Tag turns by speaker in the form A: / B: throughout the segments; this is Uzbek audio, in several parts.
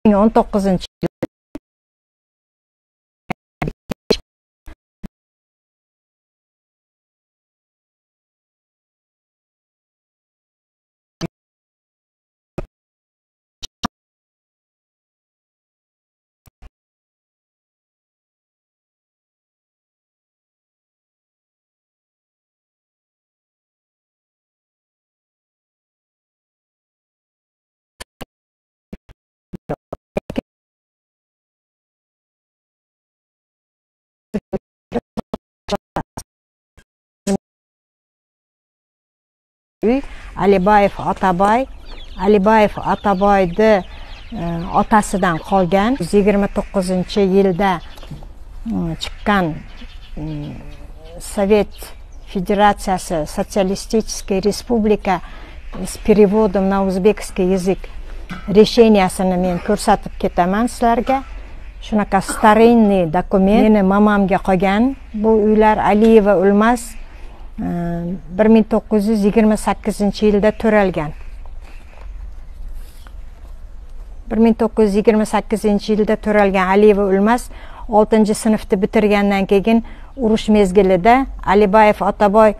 A: 2019 Alibayev Atabay, Alibayev Atabay'dı otasidan qolgan. 29-yilda chiqqan Sovet Federatsiyasi Sotsialistik Respublika с переводом на узбекский язык решениясini men ko'rsatib ketaman sizlarga. Shunaqa старинный dokument. Meni mamamga qolgan. Bu uylar Aliyeva O'lmas 1928-yilda to'ralgan. 1928-yilda to'ralgan Aliyeva O'lmas 6-sinfni bitirgandan keyin urush mezgilida Alibayev Atabay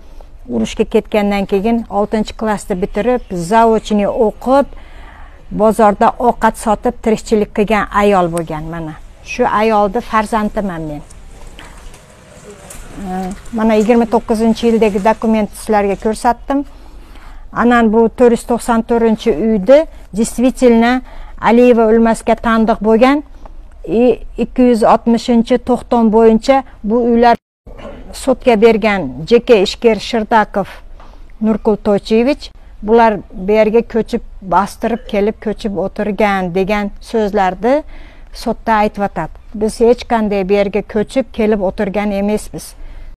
A: urushga ketgandan keyin 6-klassda bitirib, zaochni o'qib, bozorda ovqat sotib tirikchilik qilgan ayol bo'lgan. Mana shu ayolning farzandiman men. Mana 29-yildagi dokumentni sizlarga ko'rsatdim. Anan bu 494-uyda действительно Aliyeva O'lmasga tandiq bo'lgan. 260-to'xtom bo'yicha bu uylar sudga bergan Jeke Ishker Shirdakov Nurkul Tochevich bular bu yerga ko'chib bostirib kelib ko'chib o'tirgan degan so'zlarni sudda aytib o'tadi. Biz hech qanday bu yerga ko'chib kelib o'tirgan emasmiz.